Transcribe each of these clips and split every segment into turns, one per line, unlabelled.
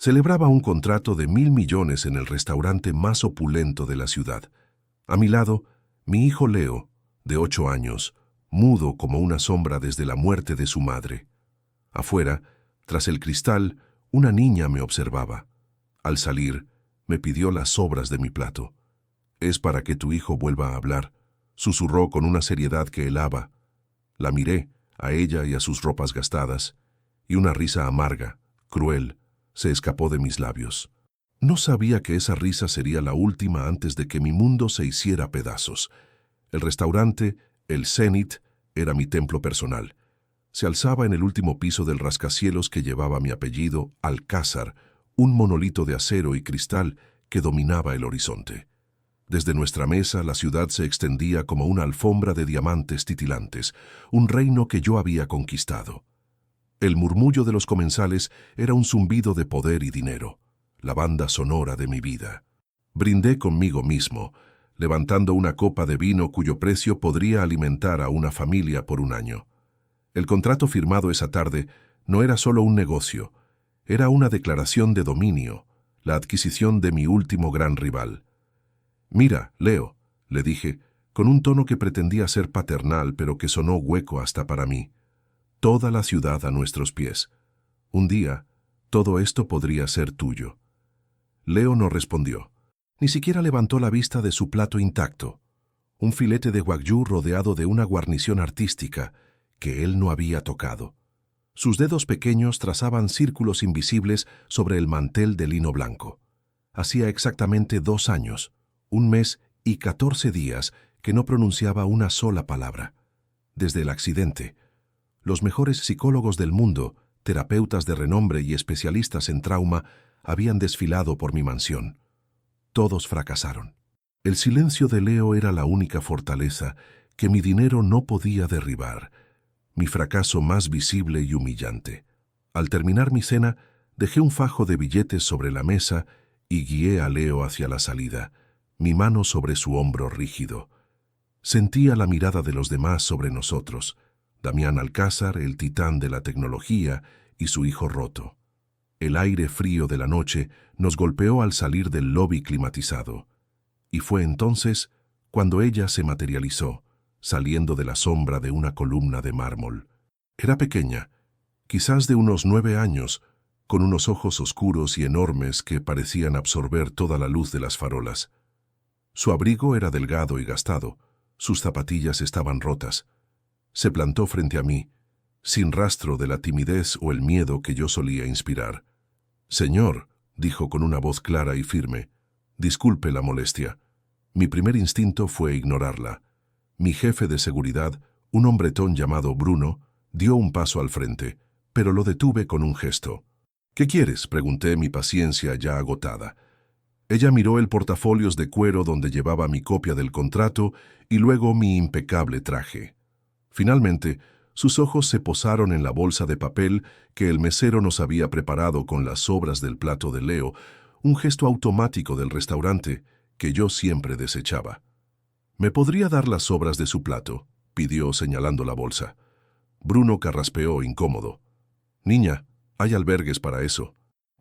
Celebraba un contrato de 1.000 millones en el restaurante más opulento de la ciudad. A mi lado, mi hijo Leo, de 8 años, mudo como una sombra desde la muerte de su madre. Afuera, tras el cristal, una niña me observaba. Al salir, me pidió las sobras de mi plato. «Es para que tu hijo vuelva a hablar», susurró con una seriedad que helaba. La miré, a ella y a sus ropas gastadas, y una risa amarga, cruel, se escapó de mis labios. No sabía que esa risa sería la última antes de que mi mundo se hiciera pedazos. El restaurante, el Zenith, era mi templo personal. Se alzaba en el último piso del rascacielos que llevaba mi apellido, Alcázar, un monolito de acero y cristal que dominaba el horizonte. Desde nuestra mesa la ciudad se extendía como una alfombra de diamantes titilantes, un reino que yo había conquistado. El murmullo de los comensales era un zumbido de poder y dinero, la banda sonora de mi vida. Brindé conmigo mismo, levantando una copa de vino cuyo precio podría alimentar a una familia por un año. El contrato firmado esa tarde no era solo un negocio, era una declaración de dominio, la adquisición de mi último gran rival. «Mira, Leo», le dije, con un tono que pretendía ser paternal pero que sonó hueco hasta para mí. «Toda la ciudad a nuestros pies. Un día, todo esto podría ser tuyo». Leo no respondió. Ni siquiera levantó la vista de su plato intacto, un filete de wagyu rodeado de una guarnición artística que él no había tocado. Sus dedos pequeños trazaban círculos invisibles sobre el mantel de lino blanco. Hacía exactamente 2 años, 1 mes y 14 días que no pronunciaba una sola palabra. Desde el accidente, los mejores psicólogos del mundo, terapeutas de renombre y especialistas en trauma, habían desfilado por mi mansión. Todos fracasaron. El silencio de Leo era la única fortaleza que mi dinero no podía derribar, mi fracaso más visible y humillante. Al terminar mi cena, dejé un fajo de billetes sobre la mesa y guié a Leo hacia la salida, mi mano sobre su hombro rígido. Sentía la mirada de los demás sobre nosotros, Damián Alcázar, el titán de la tecnología, y su hijo roto. El aire frío de la noche nos golpeó al salir del lobby climatizado. Y fue entonces cuando ella se materializó, saliendo de la sombra de una columna de mármol. Era pequeña, quizás de unos 9 años, con unos ojos oscuros y enormes que parecían absorber toda la luz de las farolas. Su abrigo era delgado y gastado, sus zapatillas estaban rotas. Se plantó frente a mí, sin rastro de la timidez o el miedo que yo solía inspirar. «Señor», dijo con una voz clara y firme, «disculpe la molestia». Mi primer instinto fue ignorarla. Mi jefe de seguridad, un hombretón llamado Bruno, dio un paso al frente, pero lo detuve con un gesto. «¿Qué quieres?», pregunté, mi paciencia ya agotada. Ella miró el portafolios de cuero donde llevaba mi copia del contrato y luego mi impecable traje. Finalmente, sus ojos se posaron en la bolsa de papel que el mesero nos había preparado con las sobras del plato de Leo, un gesto automático del restaurante que yo siempre desechaba. «¿Me podría dar las sobras de su plato?», pidió señalando la bolsa. Bruno carraspeó incómodo. «Niña, hay albergues para eso.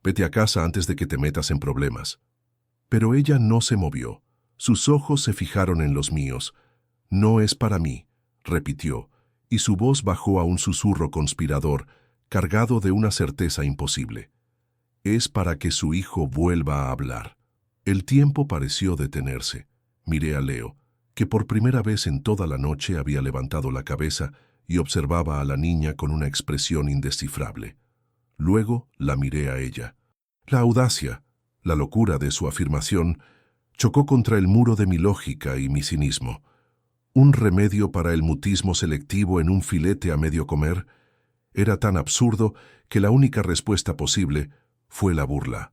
Vete a casa antes de que te metas en problemas». Pero ella no se movió. Sus ojos se fijaron en los míos. «No es para mí», repitió, y su voz bajó a un susurro conspirador, cargado de una certeza imposible. «Es para que su hijo vuelva a hablar». El tiempo pareció detenerse. Miré a Leo, que por primera vez en toda la noche había levantado la cabeza y observaba a la niña con una expresión indescifrable. Luego la miré a ella. La audacia, la locura de su afirmación, chocó contra el muro de mi lógica y mi cinismo. ¿Un remedio para el mutismo selectivo en un filete a medio comer? Era tan absurdo que la única respuesta posible fue la burla.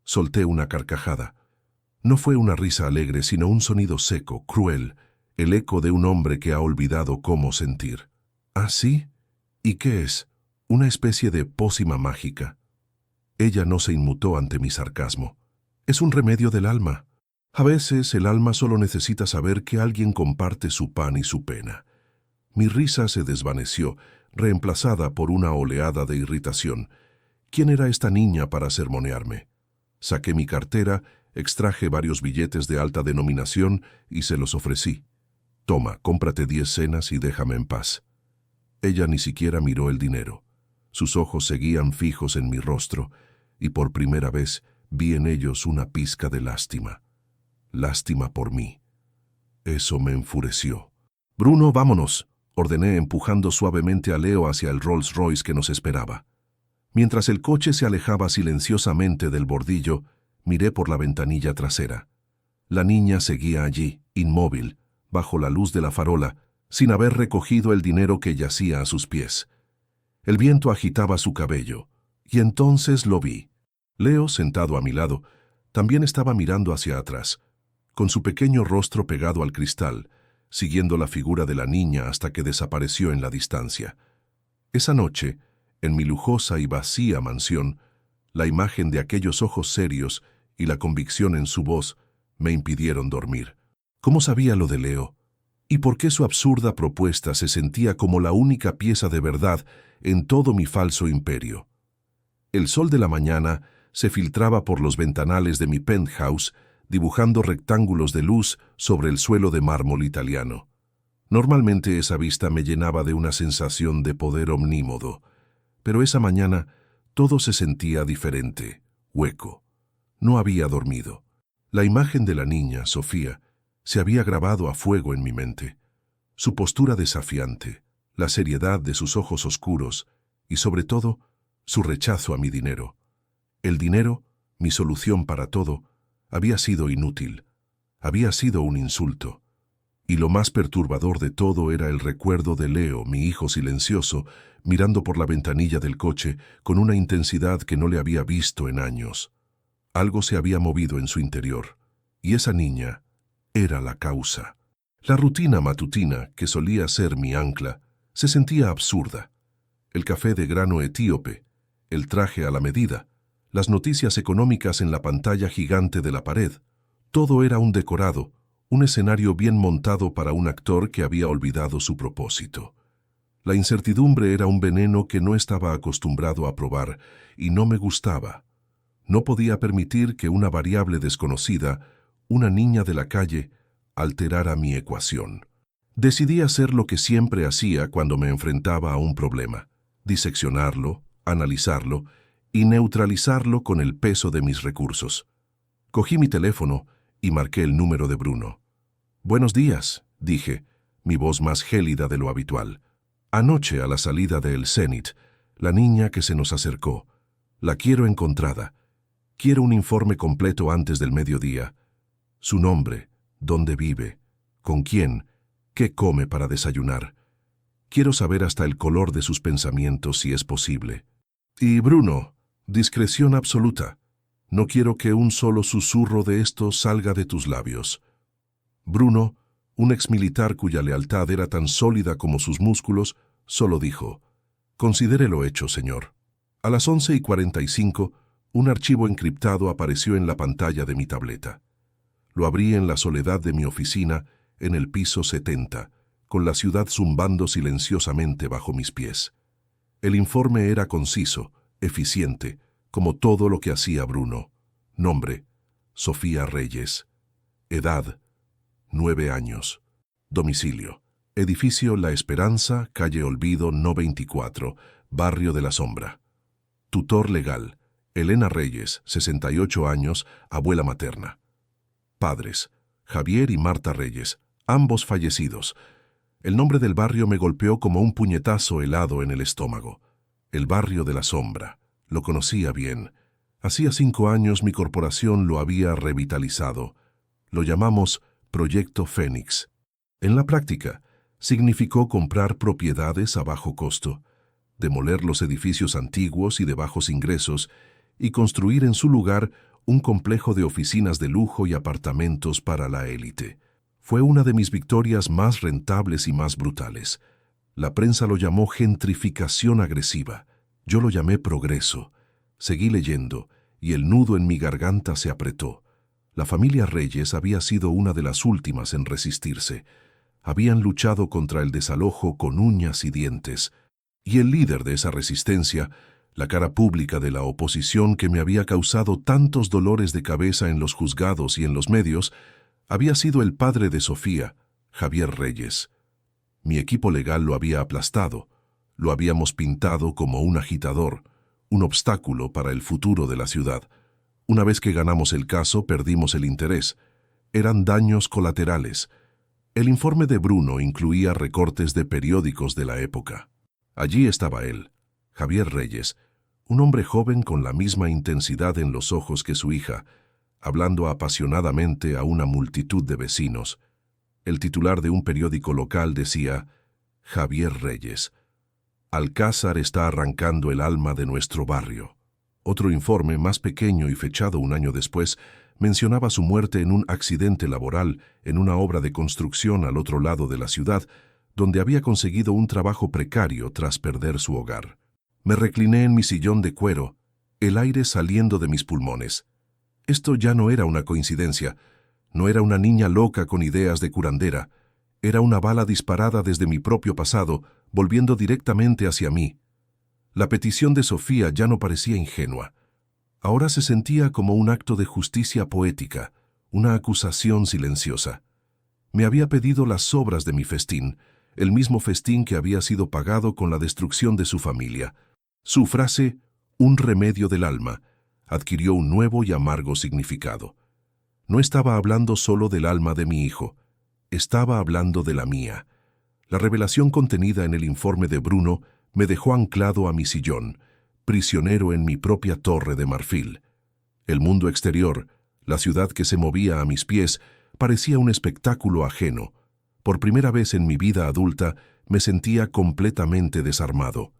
Solté una carcajada. No fue una risa alegre, sino un sonido seco, cruel, el eco de un hombre que ha olvidado cómo sentir. ¿Ah, sí? ¿Y qué es? ¿Una especie de pócima mágica? Ella no se inmutó ante mi sarcasmo. Es un remedio del alma. A veces el alma solo necesita saber que alguien comparte su pan y su pena. Mi risa se desvaneció, reemplazada por una oleada de irritación. ¿Quién era esta niña para sermonearme? Saqué mi cartera, extraje varios billetes de alta denominación y se los ofrecí. Toma, cómprate 10 cenas y déjame en paz. Ella ni siquiera miró el dinero. Sus ojos seguían fijos en mi rostro y por primera vez vi en ellos una pizca de lástima. Lástima por mí. Eso me enfureció. «Bruno, vámonos», ordené empujando suavemente a Leo hacia el Rolls Royce que nos esperaba. Mientras el coche se alejaba silenciosamente del bordillo, miré por la ventanilla trasera. La niña seguía allí, inmóvil, bajo la luz de la farola, sin haber recogido el dinero que yacía a sus pies. El viento agitaba su cabello, y entonces lo vi. Leo, sentado a mi lado, también estaba mirando hacia atrás, con su pequeño rostro pegado al cristal, siguiendo la figura de la niña hasta que desapareció en la distancia. Esa noche, en mi lujosa y vacía mansión, la imagen de aquellos ojos serios y la convicción en su voz me impidieron dormir. ¿Cómo sabía lo de Leo? ¿Y por qué su absurda propuesta se sentía como la única pieza de verdad en todo mi falso imperio? El sol de la mañana se filtraba por los ventanales de mi penthouse, dibujando rectángulos de luz sobre el suelo de mármol italiano. Normalmente esa vista me llenaba de una sensación de poder omnímodo, pero esa mañana todo se sentía diferente, hueco. No había dormido. La imagen de la niña, Sofía, se había grabado a fuego en mi mente. Su postura desafiante, la seriedad de sus ojos oscuros y, sobre todo, su rechazo a mi dinero. El dinero, mi solución para todo, había sido inútil. Había sido un insulto. Y lo más perturbador de todo era el recuerdo de Leo, mi hijo silencioso, mirando por la ventanilla del coche con una intensidad que no le había visto en años. Algo se había movido en su interior, y esa niña era la causa. La rutina matutina, que solía ser mi ancla, se sentía absurda. El café de grano etíope, el traje a la medida, las noticias económicas en la pantalla gigante de la pared, todo era un decorado, un escenario bien montado para un actor que había olvidado su propósito. La incertidumbre era un veneno que no estaba acostumbrado a probar y no me gustaba. No podía permitir que una variable desconocida, una niña de la calle, alterara mi ecuación. Decidí hacer lo que siempre hacía cuando me enfrentaba a un problema: diseccionarlo, analizarlo y neutralizarlo con el peso de mis recursos. Cogí mi teléfono y marqué el número de Bruno. «Buenos días», dije, mi voz más gélida de lo habitual. «Anoche, a la salida del Zenith, la niña que se nos acercó. La quiero encontrada. Quiero un informe completo antes del mediodía. Su nombre, dónde vive, con quién, qué come para desayunar. Quiero saber hasta el color de sus pensamientos si es posible. Y Bruno, discreción absoluta. No quiero que un solo susurro de esto salga de tus labios». Bruno, un exmilitar cuya lealtad era tan sólida como sus músculos, solo dijo: «Considere lo hecho, señor». A las 11:45, un archivo encriptado apareció en la pantalla de mi tableta. Lo abrí en la soledad de mi oficina, en el piso 70, con la ciudad zumbando silenciosamente bajo mis pies. El informe era conciso, eficiente, como todo lo que hacía Bruno. Nombre: Sofía Reyes. Edad: 9 años. Domicilio: edificio La Esperanza, calle Olvido, No. 24, barrio de la Sombra. Tutor legal: Elena Reyes, 68 años, abuela materna. Padres: Javier y Marta Reyes, ambos fallecidos. El nombre del barrio me golpeó como un puñetazo helado en el estómago. El barrio de la Sombra. Lo conocía bien. Hacía 5 años mi corporación lo había revitalizado. Lo llamamos Proyecto Fénix. En la práctica, significó comprar propiedades a bajo costo, demoler los edificios antiguos y de bajos ingresos y construir en su lugar un complejo de oficinas de lujo y apartamentos para la élite. Fue una de mis victorias más rentables y más brutales. La prensa lo llamó gentrificación agresiva. Yo lo llamé progreso. Seguí leyendo, y el nudo en mi garganta se apretó. La familia Reyes había sido una de las últimas en resistirse. Habían luchado contra el desalojo con uñas y dientes, y el líder de esa resistencia, La cara pública de la oposición que me había causado tantos dolores de cabeza en los juzgados y en los medios había sido el padre de Sofía, Javier Reyes. Mi equipo legal lo había aplastado. Lo habíamos pintado como un agitador, un obstáculo para el futuro de la ciudad. Una vez que ganamos el caso, perdimos el interés. Eran daños colaterales. El informe de Bruno incluía recortes de periódicos de la época. Allí estaba él, Javier Reyes, un hombre joven con la misma intensidad en los ojos que su hija, hablando apasionadamente a una multitud de vecinos. El titular de un periódico local decía: Javier Reyes. Alcázar está arrancando el alma de nuestro barrio. Otro informe, más pequeño y fechado un año después, mencionaba su muerte en un accidente laboral en una obra de construcción al otro lado de la ciudad, donde había conseguido un trabajo precario tras perder su hogar. Me recliné en mi sillón de cuero, el aire saliendo de mis pulmones. Esto ya no era una coincidencia, no era una niña loca con ideas de curandera, era una bala disparada desde mi propio pasado, volviendo directamente hacia mí. La petición de Sofía ya no parecía ingenua. Ahora se sentía como un acto de justicia poética, una acusación silenciosa. Me había pedido las sobras de mi festín, el mismo festín que había sido pagado con la destrucción de su familia. Su frase, un remedio del alma, adquirió un nuevo y amargo significado. No estaba hablando solo del alma de mi hijo, estaba hablando de la mía. La revelación contenida en el informe de Bruno me dejó anclado a mi sillón, prisionero en mi propia torre de marfil. El mundo exterior, la ciudad que se movía a mis pies, parecía un espectáculo ajeno. Por primera vez en mi vida adulta me sentía completamente desarmado.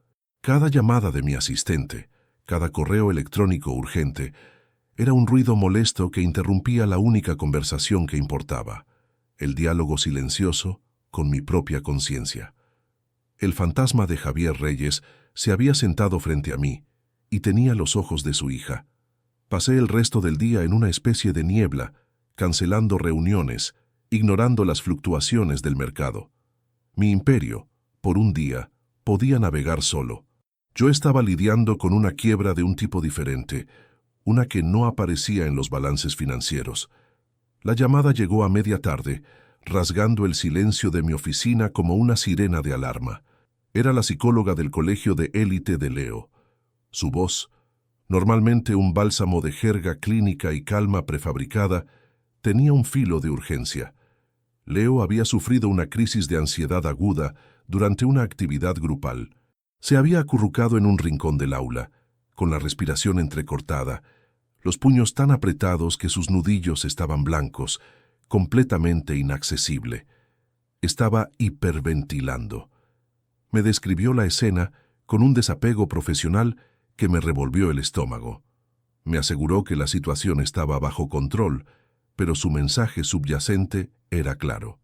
Cada llamada de mi asistente, cada correo electrónico urgente, era un ruido molesto que interrumpía la única conversación que importaba, el diálogo silencioso con mi propia conciencia. El fantasma de Javier Reyes se había sentado frente a mí y tenía los ojos de su hija. Pasé el resto del día en una especie de niebla, cancelando reuniones, ignorando las fluctuaciones del mercado. Mi imperio, por un día, podía navegar solo. Yo estaba lidiando con una quiebra de un tipo diferente, una que no aparecía en los balances financieros. La llamada llegó a media tarde, rasgando el silencio de mi oficina como una sirena de alarma. Era la psicóloga del colegio de élite de Leo. Su voz, normalmente un bálsamo de jerga clínica y calma prefabricada, tenía un filo de urgencia. Leo había sufrido una crisis de ansiedad aguda durante una actividad grupal. Se había acurrucado en un rincón del aula, con la respiración entrecortada, los puños tan apretados que sus nudillos estaban blancos, completamente inaccesible. Estaba hiperventilando. Me describió la escena con un desapego profesional que me revolvió el estómago. Me aseguró que la situación estaba bajo control, pero su mensaje subyacente era claro.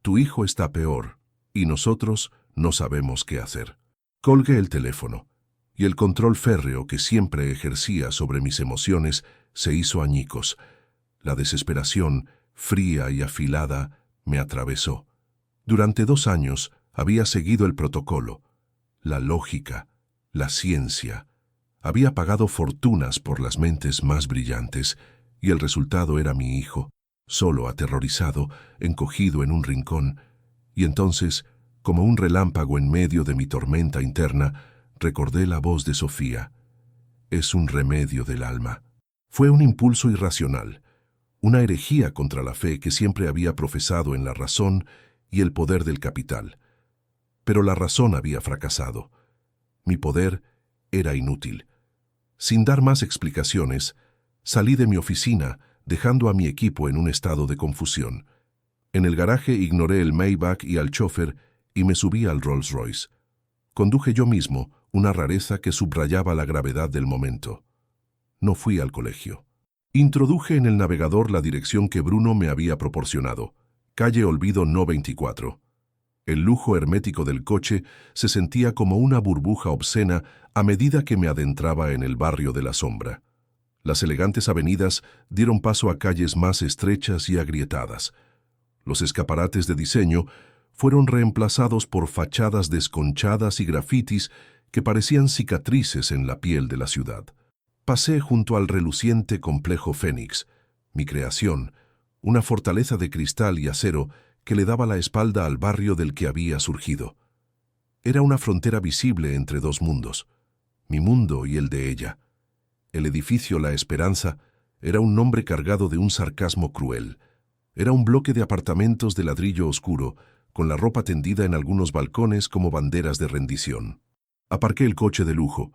Tu hijo está peor, y nosotros no sabemos qué hacer. Colgué el teléfono, y el control férreo que siempre ejercía sobre mis emociones se hizo añicos. La desesperación, fría y afilada, me atravesó. Durante 2 años había seguido el protocolo, la lógica, la ciencia. Había pagado fortunas por las mentes más brillantes, y el resultado era mi hijo, solo, aterrorizado, encogido en un rincón. Y entonces, como un relámpago en medio de mi tormenta interna, recordé la voz de Sofía. Es un remedio del alma. Fue un impulso irracional, una herejía contra la fe que siempre había profesado en la razón y el poder del capital. Pero la razón había fracasado. Mi poder era inútil. Sin dar más explicaciones, salí de mi oficina, dejando a mi equipo en un estado de confusión. En el garaje ignoré el Maybach y al chofer y me subí al Rolls Royce. Conduje yo mismo, una rareza que subrayaba la gravedad del momento. No fui al colegio. Introduje en el navegador la dirección que Bruno me había proporcionado, calle Olvido No 24. El lujo hermético del coche se sentía como una burbuja obscena a medida que me adentraba en el barrio de la sombra. Las elegantes avenidas dieron paso a calles más estrechas y agrietadas. Los escaparates de diseño fueron reemplazados por fachadas desconchadas y grafitis que parecían cicatrices en la piel de la ciudad. Pasé junto al reluciente complejo Fénix, mi creación, una fortaleza de cristal y acero que le daba la espalda al barrio del que había surgido. Era una frontera visible entre dos mundos, mi mundo y el de ella. El edificio La Esperanza era un nombre cargado de un sarcasmo cruel. Era un bloque de apartamentos de ladrillo oscuro, con la ropa tendida en algunos balcones como banderas de rendición. Aparqué el coche de lujo,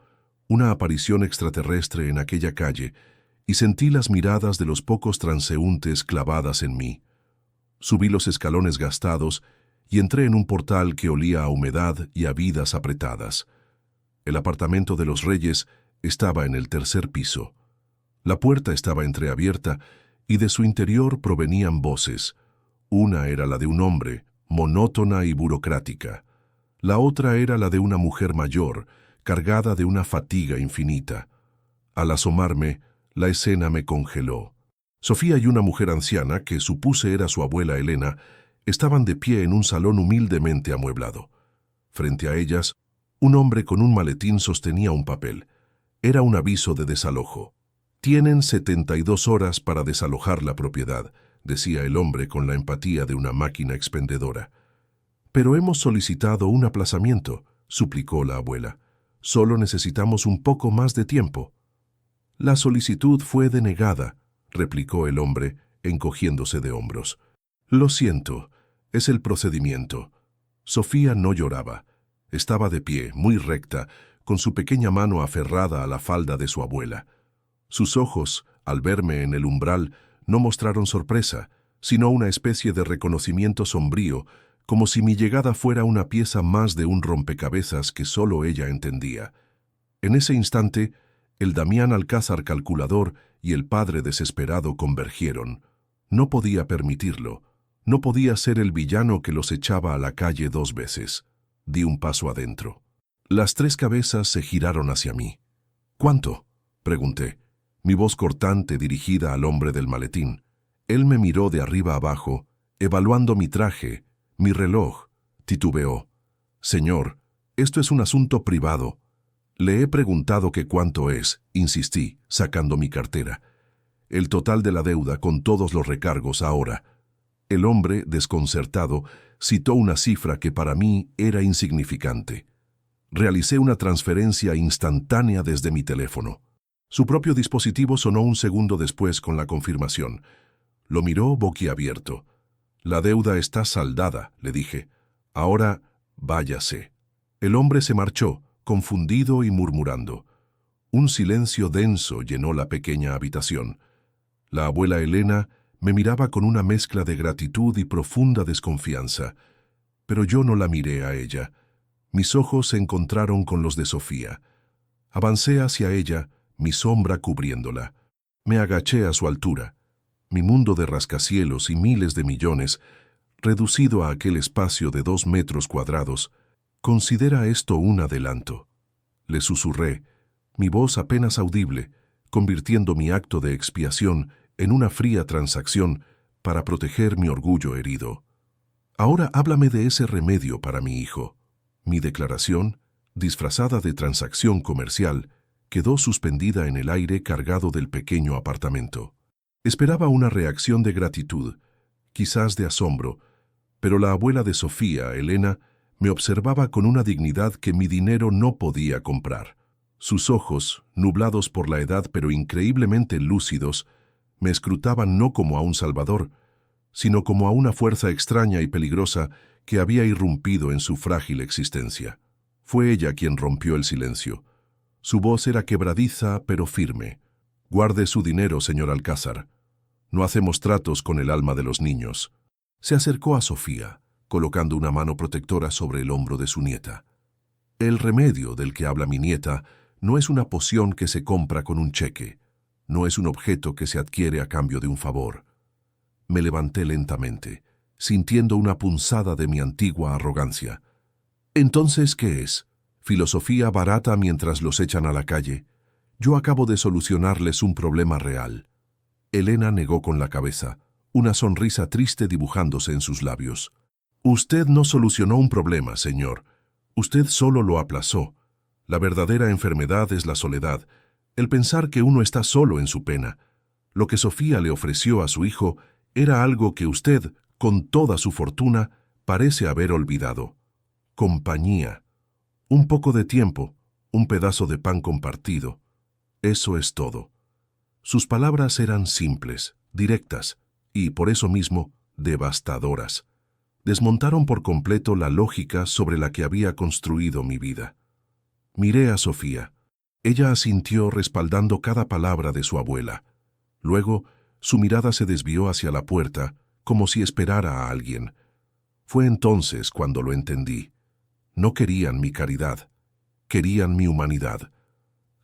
una aparición extraterrestre en aquella calle, y sentí las miradas de los pocos transeúntes clavadas en mí. Subí los escalones gastados y entré en un portal que olía a humedad y a vidas apretadas. El apartamento de los Reyes estaba en el tercer piso. La puerta estaba entreabierta y de su interior provenían voces. Una era la de un hombre, monótona y burocrática. La otra era la de una mujer mayor, cargada de una fatiga infinita. Al asomarme, la escena me congeló. Sofía y una mujer anciana, que supuse era su abuela Elena, estaban de pie en un salón humildemente amueblado. Frente a ellas, un hombre con un maletín sostenía un papel. Era un aviso de desalojo. «Tienen 72 horas para desalojar la propiedad», decía el hombre con la empatía de una máquina expendedora. «Pero hemos solicitado un aplazamiento», suplicó la abuela. «Solo necesitamos un poco más de tiempo». «La solicitud fue denegada», replicó el hombre, encogiéndose de hombros. «Lo siento, es el procedimiento». Sofía no lloraba. Estaba de pie, muy recta, con su pequeña mano aferrada a la falda de su abuela. Sus ojos, al verme en el umbral, no mostraron sorpresa, sino una especie de reconocimiento sombrío, como si mi llegada fuera una pieza más de un rompecabezas que solo ella entendía. En ese instante, el Damián Alcázar calculador y el padre desesperado convergieron. No podía permitirlo. No podía ser el villano que los echaba a la calle 2 veces. Di un paso adentro. Las 3 cabezas se giraron hacia mí. «¿Cuánto?», pregunté, mi voz cortante dirigida al hombre del maletín. Él me miró de arriba abajo, evaluando mi traje, mi reloj. Titubeó. «Señor, esto es un asunto privado». «Le he preguntado que cuánto es», insistí, sacando mi cartera. «El total de la deuda con todos los recargos ahora». El hombre, desconcertado, citó una cifra que para mí era insignificante. Realicé una transferencia instantánea desde mi teléfono. Su propio dispositivo sonó un segundo después con la confirmación. Lo miró boquiabierto. «La deuda está saldada», le dije. «Ahora, váyase». El hombre se marchó, confundido y murmurando. Un silencio denso llenó la pequeña habitación. La abuela Elena me miraba con una mezcla de gratitud y profunda desconfianza. Pero yo no la miré a ella. Mis ojos se encontraron con los de Sofía. Avancé hacia ella, mi sombra cubriéndola. Me agaché a su altura. Mi mundo de rascacielos y miles de millones, reducido a aquel espacio de 2 metros cuadrados, «Considera esto un adelanto», le susurré, mi voz apenas audible, convirtiendo mi acto de expiación en una fría transacción para proteger mi orgullo herido. «Ahora háblame de ese remedio para mi hijo». Mi declaración, disfrazada de transacción comercial, quedó suspendida en el aire cargado del pequeño apartamento. Esperaba una reacción de gratitud, quizás de asombro, pero la abuela de Sofía, Elena, me observaba con una dignidad que mi dinero no podía comprar. Sus ojos, nublados por la edad pero increíblemente lúcidos, me escrutaban no como a un salvador, sino como a una fuerza extraña y peligrosa que había irrumpido en su frágil existencia. Fue ella quien rompió el silencio. Su voz era quebradiza pero firme. «Guarde su dinero, señor Alcázar. No hacemos tratos con el alma de los niños». Se acercó a Sofía, colocando una mano protectora sobre el hombro de su nieta. «El remedio del que habla mi nieta no es una poción que se compra con un cheque. No es un objeto que se adquiere a cambio de un favor». Me levanté lentamente, sintiendo una punzada de mi antigua arrogancia. «¿Entonces qué es? ¿Filosofía barata mientras los echan a la calle? Yo acabo de solucionarles un problema real». Elena negó con la cabeza, una sonrisa triste dibujándose en sus labios. «Usted no solucionó un problema, señor. Usted solo lo aplazó. La verdadera enfermedad es la soledad, el pensar que uno está solo en su pena. Lo que Sofía le ofreció a su hijo era algo que usted, con toda su fortuna, parece haber olvidado. Compañía. Un poco de tiempo, un pedazo de pan compartido. Eso es todo. Sus palabras eran simples, directas, y, por eso mismo, devastadoras. Desmontaron por completo la lógica sobre la que había construido mi vida. Miré a Sofía. Ella asintió respaldando cada palabra de su abuela. Luego, su mirada se desvió hacia la puerta, como si esperara a alguien. Fue entonces cuando lo entendí. No querían mi caridad, querían mi humanidad.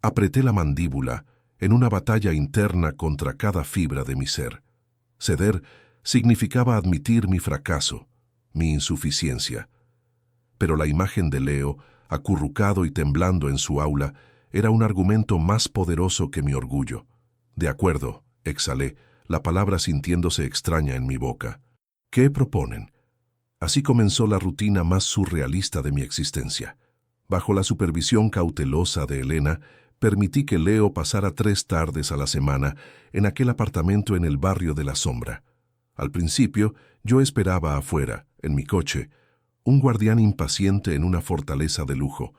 Apreté la mandíbula en una batalla interna contra cada fibra de mi ser. Ceder significaba admitir mi fracaso, mi insuficiencia. Pero la imagen de Leo, acurrucado y temblando en su aula, era un argumento más poderoso que mi orgullo. De acuerdo, exhalé, la palabra sintiéndose extraña en mi boca. ¿Qué proponen? Así comenzó la rutina más surrealista de mi existencia. Bajo la supervisión cautelosa de Elena, permití que Leo pasara 3 tardes a la semana en aquel apartamento en el barrio de La Sombra. Al principio, yo esperaba afuera, en mi coche, un guardián impaciente en una fortaleza de lujo.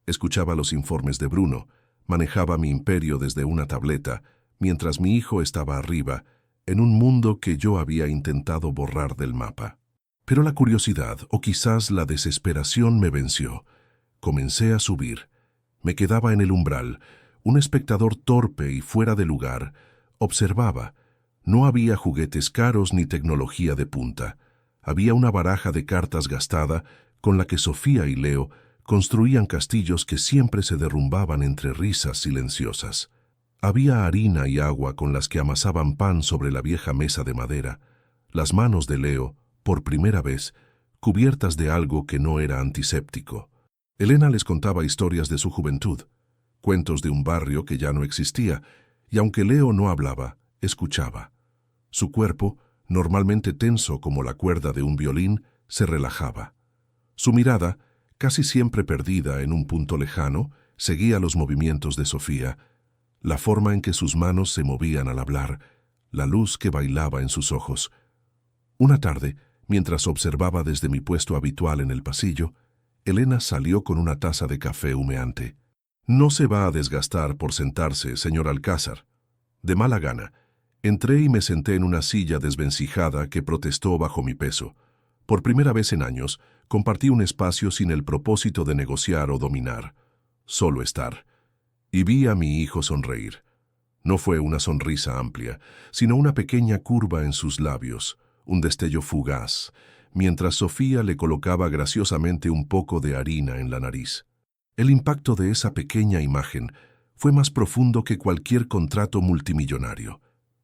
Escuchaba los informes de Bruno, manejaba mi imperio desde una tableta, mientras mi hijo estaba arriba, en un mundo que yo había intentado borrar del mapa. Pero la curiosidad, o quizás la desesperación, me venció. Comencé a subir. Me quedaba en el umbral, un espectador torpe y fuera de lugar. Observaba. No había juguetes caros ni tecnología de punta. Había una baraja de cartas gastada con la que Sofía y Leo construían castillos que siempre se derrumbaban entre risas silenciosas. Había harina y agua con las que amasaban pan sobre la vieja mesa de madera. Las manos de Leo, por primera vez, cubiertas de algo que no era antiséptico. Elena les contaba historias de su juventud, cuentos de un barrio que ya no existía, y aunque Leo no hablaba, escuchaba. Su cuerpo, normalmente tenso como la cuerda de un violín, se relajaba. Su mirada, casi siempre perdida en un punto lejano, seguía los movimientos de Sofía, la forma en que sus manos se movían al hablar, la luz que bailaba en sus ojos. Una tarde, mientras observaba desde mi puesto habitual en el pasillo, Elena salió con una taza de café humeante. «No se va a desgastar por sentarse, señor Alcázar». De mala gana, entré y me senté en una silla desvencijada que protestó bajo mi peso. Por primera vez en años, compartí un espacio sin el propósito de negociar o dominar. Solo estar. Y vi a mi hijo sonreír. No fue una sonrisa amplia, sino una pequeña curva en sus labios, un destello fugaz, mientras Sofía le colocaba graciosamente un poco de harina en la nariz. El impacto de esa pequeña imagen fue más profundo que cualquier contrato multimillonario.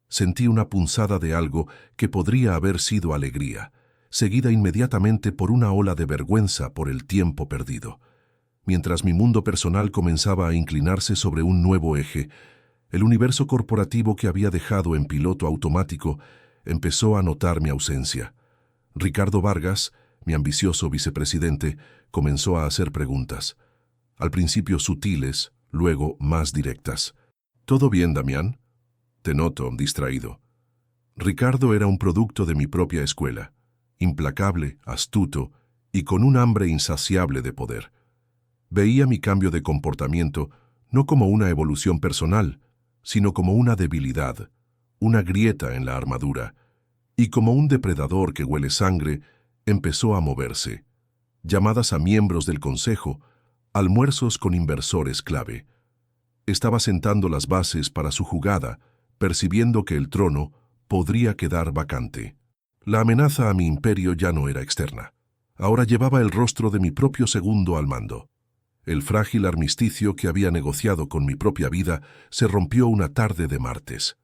Sentí una punzada de algo que podría haber sido alegría, seguida inmediatamente por una ola de vergüenza por el tiempo perdido. Mientras mi mundo personal comenzaba a inclinarse sobre un nuevo eje, el universo corporativo que había dejado en piloto automático empezó a notar mi ausencia. Ricardo Vargas, mi ambicioso vicepresidente, comenzó a hacer preguntas. Al principio sutiles, luego más directas. «¿Todo bien, Damián?» «Te noto distraído». Ricardo era un producto de mi propia escuela, implacable, astuto y con un hambre insaciable de poder. Veía mi cambio de comportamiento no como una evolución personal, sino como una debilidad, una grieta en la armadura, y como un depredador que huele sangre, empezó a moverse. Llamadas a miembros del consejo, almuerzos con inversores clave. Estaba sentando las bases para su jugada, percibiendo que el trono podría quedar vacante. La amenaza a mi imperio ya no era externa. Ahora llevaba el rostro de mi propio segundo al mando. El frágil armisticio que había negociado con mi propia vida se rompió una tarde de martes.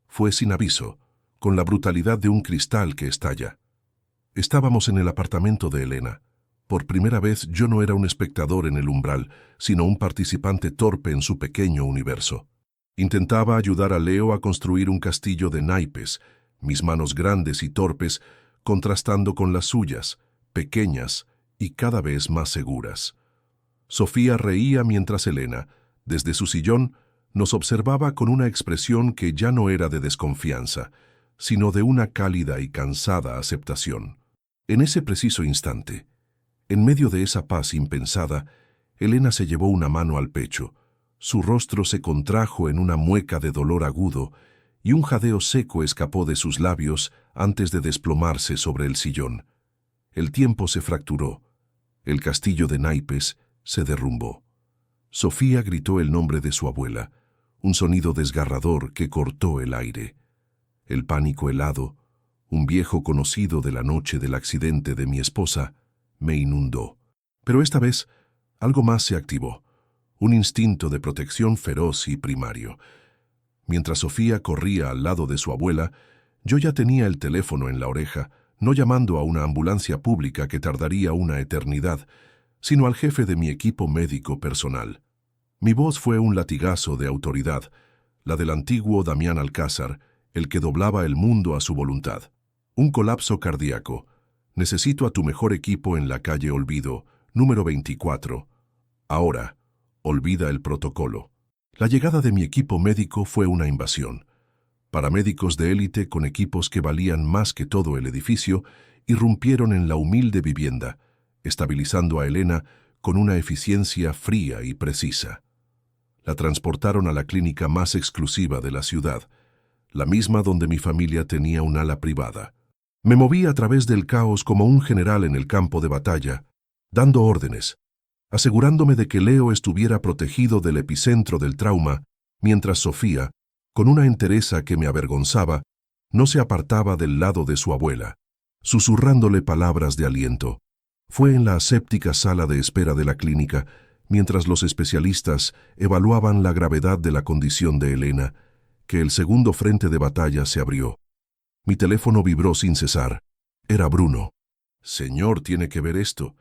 Fue sin aviso, con la brutalidad de un cristal que estalla. Estábamos en el apartamento de Elena. Por primera vez yo no era un espectador en el umbral, sino un participante torpe en su pequeño universo. Intentaba ayudar a Leo a construir un castillo de naipes, mis manos grandes y torpes, contrastando con las suyas, pequeñas y cada vez más seguras. Sofía reía mientras Elena, desde su sillón, nos observaba con una expresión que ya no era de desconfianza, sino de una cálida y cansada aceptación. En ese preciso instante, en medio de esa paz impensada, Elena se llevó una mano al pecho, su rostro se contrajo en una mueca de dolor agudo y un jadeo seco escapó de sus labios antes de desplomarse sobre el sillón. El tiempo se fracturó, el castillo de naipes se derrumbó. Sofía gritó el nombre de su abuela, un sonido desgarrador que cortó el aire. El pánico helado, un viejo conocido de la noche del accidente de mi esposa, me inundó. Pero esta vez, algo más se activó, un instinto de protección feroz y primario. Mientras Sofía corría al lado de su abuela, yo ya tenía el teléfono en la oreja, no llamando a una ambulancia pública que tardaría una eternidad, sino al jefe de mi equipo médico personal. Mi voz fue un latigazo de autoridad, la del antiguo Damián Alcázar, el que doblaba el mundo a su voluntad. Un colapso cardíaco. Necesito a tu mejor equipo en la calle Olvido, número 24. Ahora, olvida el protocolo. La llegada de mi equipo médico fue una invasión. Paramédicos de élite con equipos que valían más que todo el edificio irrumpieron en la humilde vivienda, estabilizando a Elena con una eficiencia fría y precisa. La transportaron a la clínica más exclusiva de la ciudad, la misma donde mi familia tenía un ala privada. Me moví a través del caos como un general en el campo de batalla, dando órdenes, asegurándome de que Leo estuviera protegido del epicentro del trauma, mientras Sofía, con una entereza que me avergonzaba, no se apartaba del lado de su abuela, susurrándole palabras de aliento. Fue en la aséptica sala de espera de la clínica, mientras los especialistas evaluaban la gravedad de la condición de Elena, que el segundo frente de batalla se abrió. Mi teléfono vibró sin cesar. Era Bruno. «Señor, tiene que ver esto».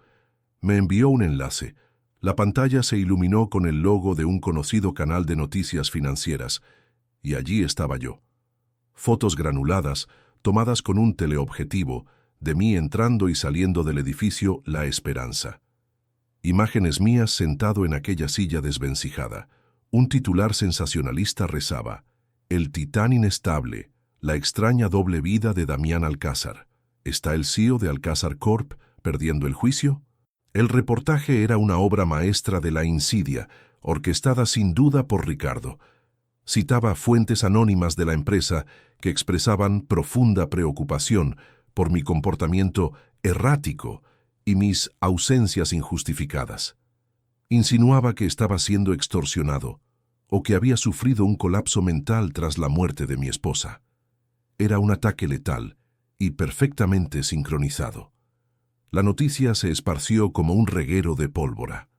Me envió un enlace. La pantalla se iluminó con el logo de un conocido canal de noticias financieras, y allí estaba yo. Fotos granuladas, tomadas con un teleobjetivo, de mí entrando y saliendo del edificio La Esperanza. Imágenes mías sentado en aquella silla desvencijada. Un titular sensacionalista rezaba: «El titán inestable, la extraña doble vida de Damián Alcázar. ¿Está el CEO de Alcázar Corp perdiendo el juicio?». El reportaje era una obra maestra de la insidia, orquestada sin duda por Ricardo. Citaba fuentes anónimas de la empresa que expresaban profunda preocupación por mi comportamiento errático y mis ausencias injustificadas. Insinuaba que estaba siendo extorsionado o que había sufrido un colapso mental tras la muerte de mi esposa. Era un ataque letal y perfectamente sincronizado. La noticia se esparció como un reguero de pólvora.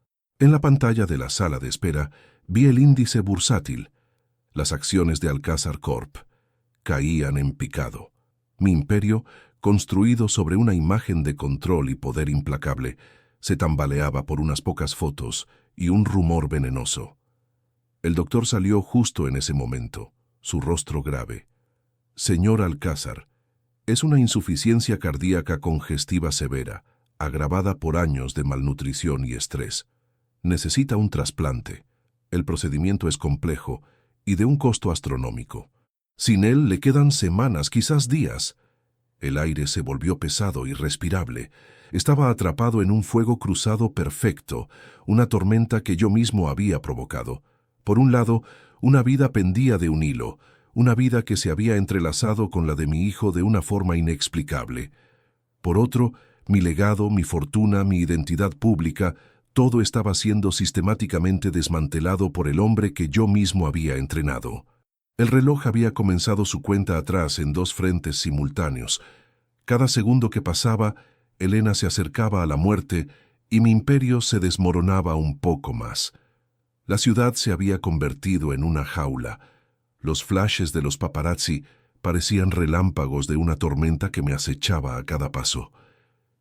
En la pantalla de la sala de espera vi el índice bursátil. Las acciones de Alcázar Corp caían en picado. Mi imperio, construido sobre una imagen de control y poder implacable, se tambaleaba por unas pocas fotos y un rumor venenoso. El doctor salió justo en ese momento, su rostro grave. «Señor Alcázar, es una insuficiencia cardíaca congestiva severa, agravada por años de malnutrición y estrés. Necesita un trasplante. El procedimiento es complejo y de un costo astronómico. Sin él le quedan semanas, quizás días». El aire se volvió pesado, irrespirable. Estaba atrapado en un fuego cruzado perfecto, una tormenta que yo mismo había provocado. Por un lado, una vida pendía de un hilo, una vida que se había entrelazado con la de mi hijo de una forma inexplicable. Por otro, mi legado, mi fortuna, mi identidad pública, todo estaba siendo sistemáticamente desmantelado por el hombre que yo mismo había entrenado. El reloj había comenzado su cuenta atrás en dos frentes simultáneos. Cada segundo que pasaba, Elena se acercaba a la muerte y mi imperio se desmoronaba un poco más. La ciudad se había convertido en una jaula. Los flashes de los paparazzi parecían relámpagos de una tormenta que me acechaba a cada paso.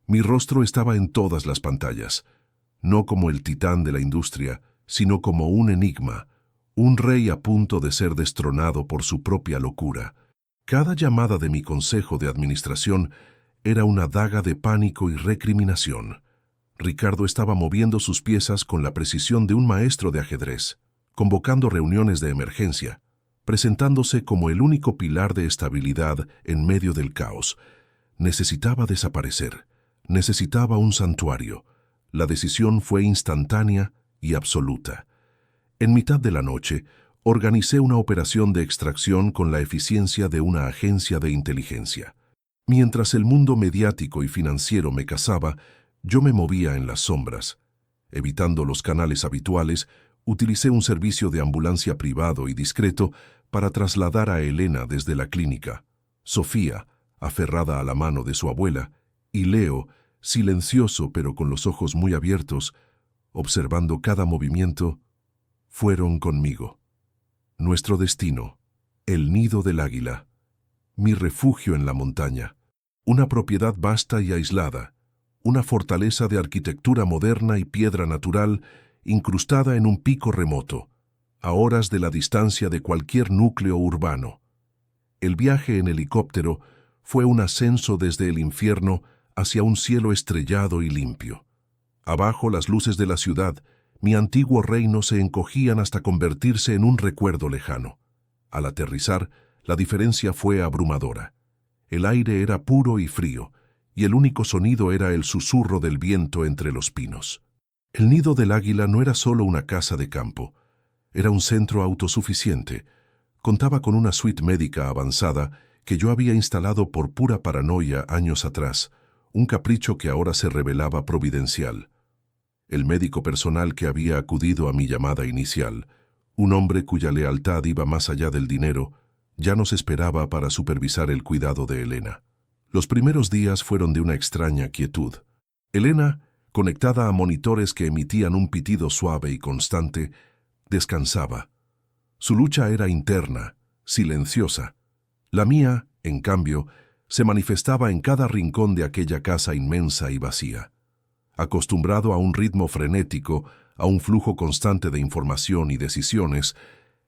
Mi rostro estaba en todas las pantallas, no como el titán de la industria, sino como un enigma, un rey a punto de ser destronado por su propia locura. Cada llamada de mi consejo de administración era una daga de pánico y recriminación. Ricardo estaba moviendo sus piezas con la precisión de un maestro de ajedrez, convocando reuniones de emergencia, presentándose como el único pilar de estabilidad en medio del caos. Necesitaba desaparecer. Necesitaba un santuario. La decisión fue instantánea y absoluta. En mitad de la noche, organicé una operación de extracción con la eficiencia de una agencia de inteligencia. Mientras el mundo mediático y financiero me cazaba, yo me movía en las sombras. Evitando los canales habituales, utilicé un servicio de ambulancia privado y discreto para trasladar a Elena desde la clínica. Sofía, aferrada a la mano de su abuela, y Leo, silencioso pero con los ojos muy abiertos, observando cada movimiento, fueron conmigo. Nuestro destino, el nido del águila, mi refugio en la montaña, una propiedad vasta y aislada, una fortaleza de arquitectura moderna y piedra natural incrustada en un pico remoto, a horas de la distancia de cualquier núcleo urbano. El viaje en helicóptero fue un ascenso desde el infierno hacia un cielo estrellado y limpio. Abajo las luces de la ciudad, mi antiguo reino se encogían hasta convertirse en un recuerdo lejano. Al aterrizar, la diferencia fue abrumadora. El aire era puro y frío, y el único sonido era el susurro del viento entre los pinos. El nido del águila no era solo una casa de campo, era un centro autosuficiente. Contaba con una suite médica avanzada que yo había instalado por pura paranoia años atrás, un capricho que ahora se revelaba providencial. El médico personal que había acudido a mi llamada inicial, un hombre cuya lealtad iba más allá del dinero, ya nos esperaba para supervisar el cuidado de Elena. Los primeros días fueron de una extraña quietud. Elena, conectada a monitores que emitían un pitido suave y constante, descansaba. Su lucha era interna, silenciosa. La mía, en cambio, se manifestaba en cada rincón de aquella casa inmensa y vacía. Acostumbrado a un ritmo frenético, a un flujo constante de información y decisiones,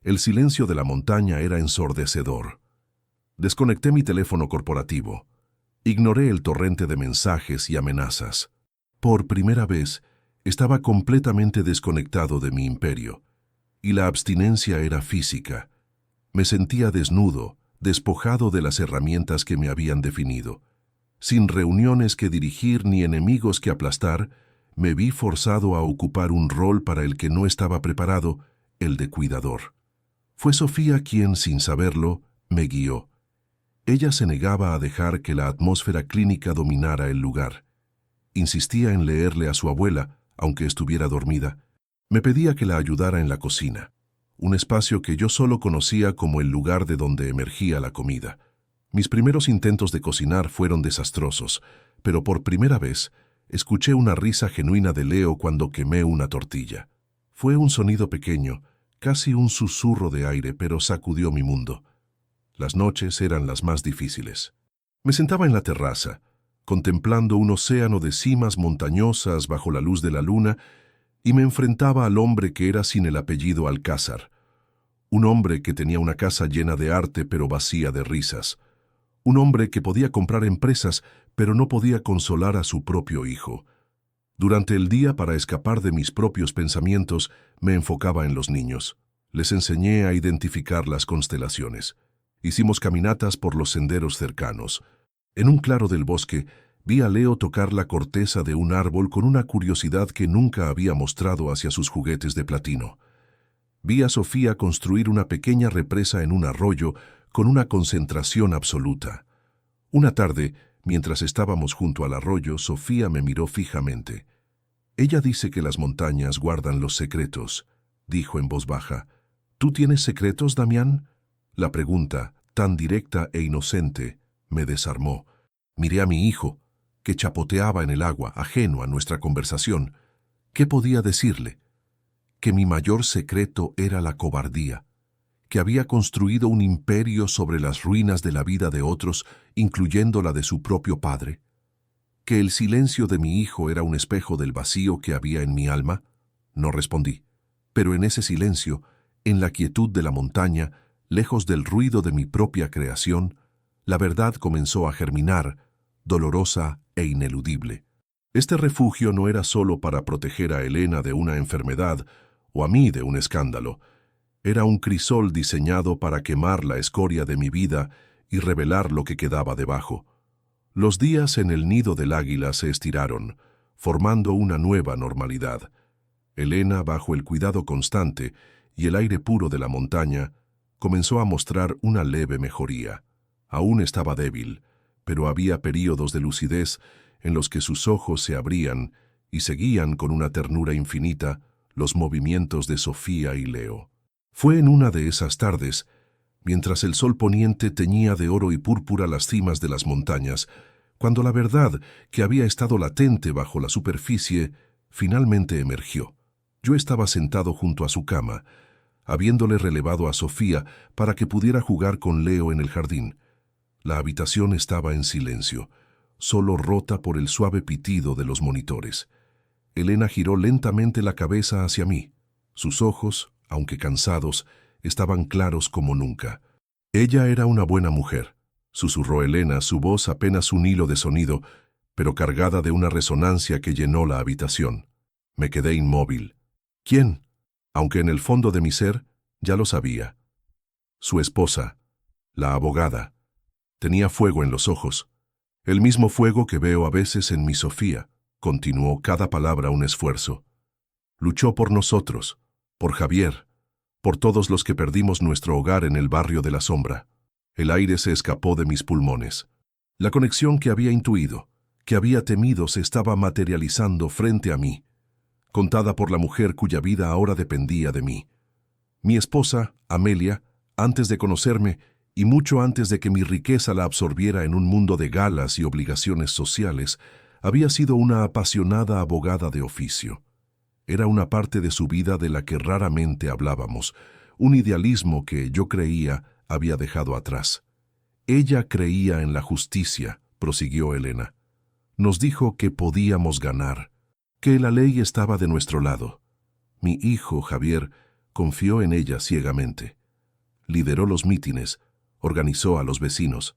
el silencio de la montaña era ensordecedor. Desconecté mi teléfono corporativo. Ignoré el torrente de mensajes y amenazas. Por primera vez, estaba completamente desconectado de mi imperio. Y la abstinencia era física. Me sentía desnudo, despojado de las herramientas que me habían definido. Sin reuniones que dirigir ni enemigos que aplastar, me vi forzado a ocupar un rol para el que no estaba preparado, el de cuidador. Fue Sofía quien, sin saberlo, me guió. Ella se negaba a dejar que la atmósfera clínica dominara el lugar. Insistía en leerle a su abuela, aunque estuviera dormida. Me pedía que la ayudara en la cocina, un espacio que yo solo conocía como el lugar de donde emergía la comida. Mis primeros intentos de cocinar fueron desastrosos, pero por primera vez escuché una risa genuina de Leo cuando quemé una tortilla. Fue un sonido pequeño, casi un susurro de aire, pero sacudió mi mundo. Las noches eran las más difíciles. Me sentaba en la terraza, contemplando un océano de cimas montañosas bajo la luz de la luna, y me enfrentaba al hombre que era sin el apellido Alcázar. Un hombre que tenía una casa llena de arte pero vacía de risas. Un hombre que podía comprar empresas pero no podía consolar a su propio hijo. Durante el día, para escapar de mis propios pensamientos, me enfocaba en los niños. Les enseñé a identificar las constelaciones. Hicimos caminatas por los senderos cercanos. En un claro del bosque, vi a Leo tocar la corteza de un árbol con una curiosidad que nunca había mostrado hacia sus juguetes de platino. Vi a Sofía construir una pequeña represa en un arroyo con una concentración absoluta. Una tarde, mientras estábamos junto al arroyo, Sofía me miró fijamente. «Ella dice que las montañas guardan los secretos», dijo en voz baja. «¿Tú tienes secretos, Damián?» La pregunta, tan directa e inocente, me desarmó. Miré a mi hijo, que chapoteaba en el agua, ajeno a nuestra conversación. ¿Qué podía decirle? Que mi mayor secreto era la cobardía, que había construido un imperio sobre las ruinas de la vida de otros, incluyendo la de su propio padre, que el silencio de mi hijo era un espejo del vacío que había en mi alma. No respondí, pero en ese silencio, en la quietud de la montaña, lejos del ruido de mi propia creación, la verdad comenzó a germinar, dolorosa e ineludible. Este refugio no era solo para proteger a Elena de una enfermedad o a mí de un escándalo. Era un crisol diseñado para quemar la escoria de mi vida y revelar lo que quedaba debajo. Los días en el nido del águila se estiraron, formando una nueva normalidad. Elena, bajo el cuidado constante y el aire puro de la montaña, comenzó a mostrar una leve mejoría. Aún estaba débil, pero había períodos de lucidez en los que sus ojos se abrían y seguían con una ternura infinita los movimientos de Sofía y Leo. Fue en una de esas tardes, mientras el sol poniente teñía de oro y púrpura las cimas de las montañas, cuando la verdad que había estado latente bajo la superficie finalmente emergió. Yo estaba sentado junto a su cama, habiéndole relevado a Sofía para que pudiera jugar con Leo en el jardín. La habitación estaba en silencio, solo rota por el suave pitido de los monitores. Elena giró lentamente la cabeza hacia mí. Sus ojos, aunque cansados, estaban claros como nunca. Ella era una buena mujer, susurró Elena, su voz apenas un hilo de sonido, pero cargada de una resonancia que llenó la habitación. Me quedé inmóvil. ¿Quién? Aunque en el fondo de mi ser ya lo sabía. Su esposa, la abogada. Tenía fuego en los ojos. El mismo fuego que veo a veces en mi Sofía. Continuó cada palabra un esfuerzo. Luchó por nosotros, por Javier, por todos los que perdimos nuestro hogar en el barrio de la sombra. El aire se escapó de mis pulmones. La conexión que había intuido, que había temido, se estaba materializando frente a mí, contada por la mujer cuya vida ahora dependía de mí. Mi esposa, Amelia, antes de conocerme y mucho antes de que mi riqueza la absorbiera en un mundo de galas y obligaciones sociales, había sido una apasionada abogada de oficio. Era una parte de su vida de la que raramente hablábamos, un idealismo que yo creía había dejado atrás. Ella creía en la justicia, prosiguió Elena. Nos dijo que podíamos ganar, que la ley estaba de nuestro lado. Mi hijo, Javier, confió en ella ciegamente. Lideró los mítines, organizó a los vecinos.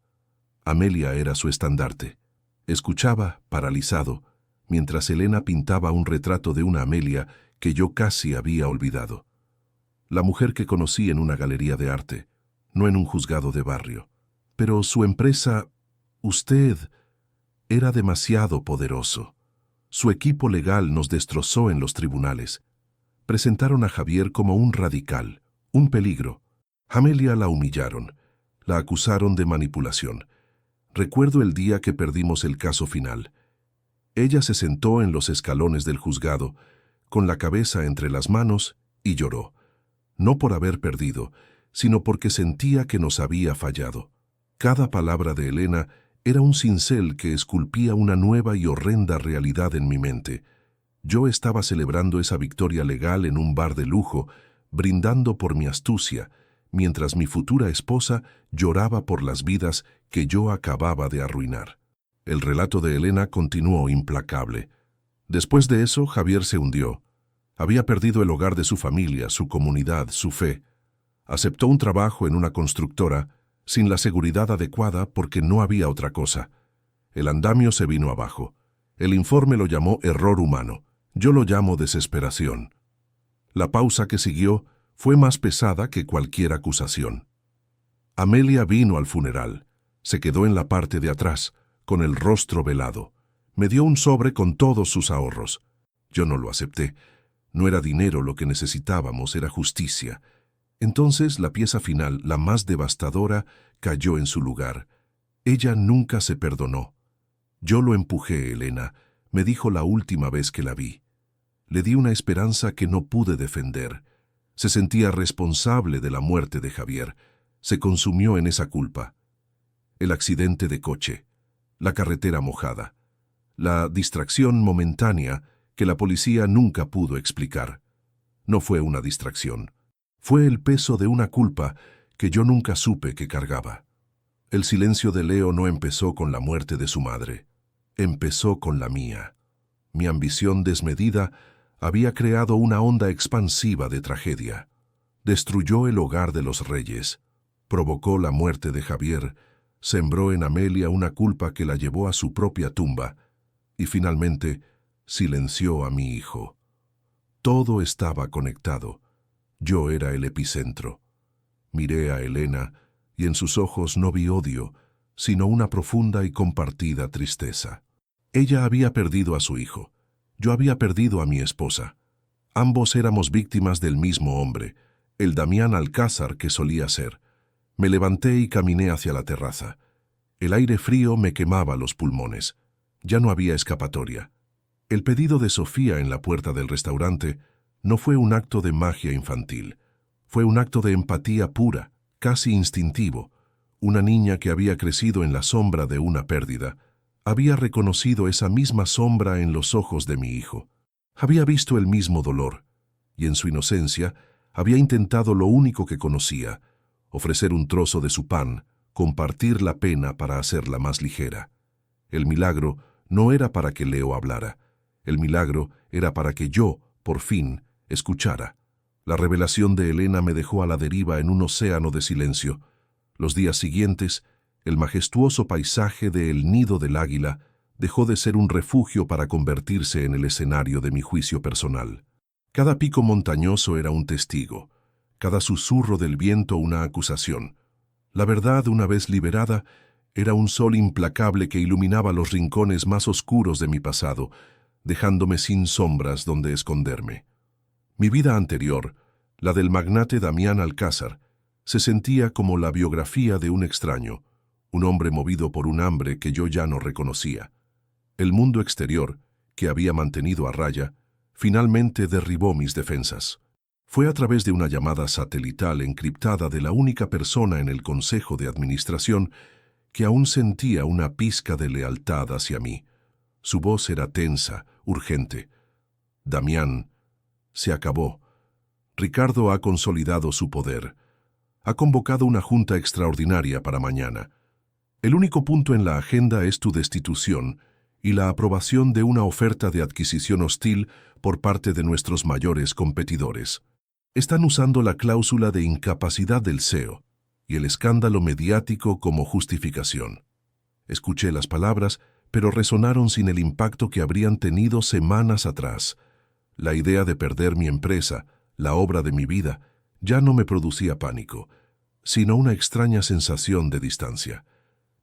Amelia era su estandarte. Escuchaba, paralizado, mientras Elena pintaba un retrato de una Amelia que yo casi había olvidado. La mujer que conocí en una galería de arte, no en un juzgado de barrio. Pero su empresa, usted, era demasiado poderoso. Su equipo legal nos destrozó en los tribunales. Presentaron a Javier como un radical, un peligro. Amelia la humillaron, la acusaron de manipulación. Recuerdo el día que perdimos el caso final. Ella se sentó en los escalones del juzgado, con la cabeza entre las manos, y lloró. No por haber perdido, sino porque sentía que nos había fallado. Cada palabra de Elena era un cincel que esculpía una nueva y horrenda realidad en mi mente. Yo estaba celebrando esa victoria legal en un bar de lujo, brindando por mi astucia, mientras mi futura esposa lloraba por las vidas que yo acababa de arruinar. El relato de Elena continuó implacable. Después de eso, Javier se hundió. Había perdido el hogar de su familia, su comunidad, su fe. Aceptó un trabajo en una constructora, sin la seguridad adecuada porque no había otra cosa. El andamio se vino abajo. El informe lo llamó error humano. Yo lo llamo desesperación. La pausa que siguió fue más pesada que cualquier acusación. Amelia vino al funeral. Se quedó en la parte de atrás, con el rostro velado. Me dio un sobre con todos sus ahorros. Yo no lo acepté. No era dinero lo que necesitábamos, era justicia. Entonces la pieza final, la más devastadora, cayó en su lugar. Ella nunca se perdonó. Yo lo empujé, Elena, me dijo la última vez que la vi. Le di una esperanza que no pude defender. Se sentía responsable de la muerte de Javier. Se consumió en esa culpa. El accidente de coche, la carretera mojada, la distracción momentánea que la policía nunca pudo explicar. No fue una distracción. Fue el peso de una culpa que yo nunca supe que cargaba. El silencio de Leo no empezó con la muerte de su madre. Empezó con la mía. Mi ambición desmedida había creado una onda expansiva de tragedia. Destruyó el hogar de los reyes. Provocó la muerte de Javier. Sembró en Amelia una culpa que la llevó a su propia tumba. y finalmente silenció a mi hijo. Todo estaba conectado. Yo era el epicentro. Miré a Elena y en sus ojos no vi odio, sino una profunda y compartida tristeza. Ella había perdido a su hijo. Yo había perdido a mi esposa. Ambos éramos víctimas del mismo hombre, el Damián Alcázar que solía ser. Me levanté y caminé hacia la terraza. El aire frío me quemaba los pulmones. Ya no había escapatoria. El pedido de Sofía en la puerta del restaurante no fue un acto de magia infantil. Fue un acto de empatía pura, casi instintivo. Una niña que había crecido en la sombra de una pérdida, había reconocido esa misma sombra en los ojos de mi hijo. Había visto el mismo dolor, y en su inocencia había intentado lo único que conocía, ofrecer un trozo de su pan, compartir la pena para hacerla más ligera. El milagro no era para que Leo hablara. El milagro era para que yo, por fin, escuchara. La revelación de Elena me dejó a la deriva en un océano de silencio. Los días siguientes, el majestuoso paisaje de El Nido del Águila dejó de ser un refugio para convertirse en el escenario de mi juicio personal. Cada pico montañoso era un testigo, cada susurro del viento una acusación. La verdad, una vez liberada, era un sol implacable que iluminaba los rincones más oscuros de mi pasado, dejándome sin sombras donde esconderme. Mi vida anterior, la del magnate Damián Alcázar, se sentía como la biografía de un extraño, un hombre movido por un hambre que yo ya no reconocía. El mundo exterior, que había mantenido a raya, finalmente derribó mis defensas. Fue a través de una llamada satelital encriptada de la única persona en el Consejo de Administración que aún sentía una pizca de lealtad hacia mí. Su voz era tensa, urgente. Damián, se acabó. Ricardo ha consolidado su poder. Ha convocado una junta extraordinaria para mañana. El único punto en la agenda es tu destitución y la aprobación de una oferta de adquisición hostil por parte de nuestros mayores competidores. Están usando la cláusula de incapacidad del CEO y el escándalo mediático como justificación. Escuché las palabras, pero resonaron sin el impacto que habrían tenido semanas atrás. La idea de perder mi empresa, la obra de mi vida, ya no me producía pánico, sino una extraña sensación de distancia.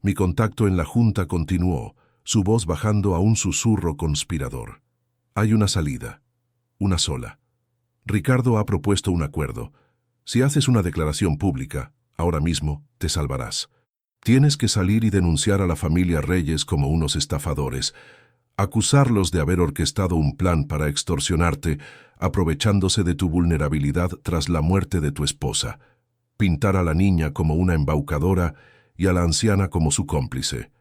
Mi contacto en la junta continuó, su voz bajando a un susurro conspirador. Hay una salida, una sola. Ricardo ha propuesto un acuerdo. Si haces una declaración pública, ahora mismo te salvarás. Tienes que salir y denunciar a la familia Reyes como unos estafadores, acusarlos de haber orquestado un plan para extorsionarte, aprovechándose de tu vulnerabilidad tras la muerte de tu esposa, pintar a la niña como una embaucadora y a la anciana como su cómplice.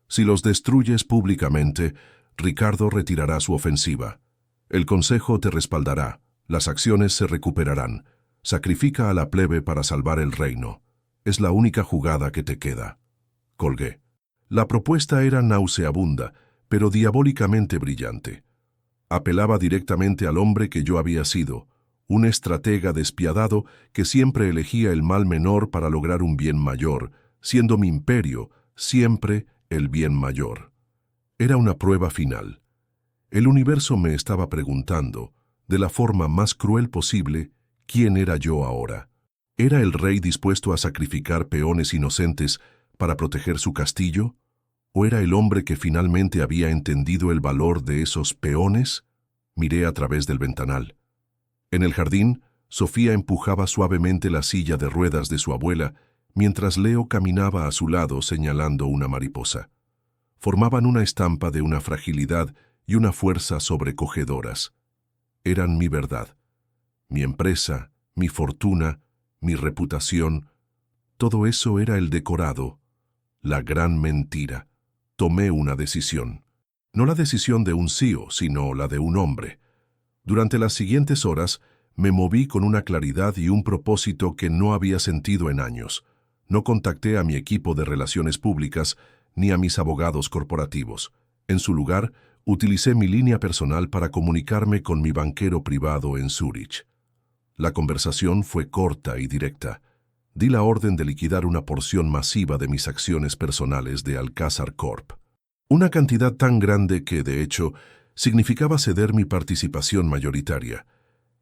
Si los destruyes públicamente, Ricardo retirará su ofensiva. El Consejo te respaldará, las acciones se recuperarán. Sacrifica a la plebe para salvar el reino. Es la única jugada que te queda. Colgué. La propuesta era nauseabunda, pero diabólicamente brillante. Apelaba directamente al hombre que yo había sido, un estratega despiadado que siempre elegía el mal menor para lograr un bien mayor, siendo mi imperio siempre el bien mayor. Era una prueba final. El universo me estaba preguntando, de la forma más cruel posible, ¿quién era yo ahora? ¿Era el rey dispuesto a sacrificar peones inocentes para proteger su castillo? ¿O era el hombre que finalmente había entendido el valor de esos peones? Miré a través del ventanal. En el jardín, Sofía empujaba suavemente la silla de ruedas de su abuela, mientras Leo caminaba a su lado señalando una mariposa. Formaban una estampa de una fragilidad y una fuerza sobrecogedoras. Eran mi verdad, mi empresa, mi fortuna, mi reputación. Todo eso era el decorado, la gran mentira. Tomé una decisión. No la decisión de un CEO, sino la de un hombre. Durante las siguientes horas, me moví con una claridad y un propósito que no había sentido en años. No contacté a mi equipo de relaciones públicas ni a mis abogados corporativos. En su lugar, utilicé mi línea personal para comunicarme con mi banquero privado en Zúrich. La conversación fue corta y directa. Di la orden de liquidar una porción masiva de mis acciones personales de Alcázar Corp. Una cantidad tan grande que, de hecho, significaba ceder mi participación mayoritaria.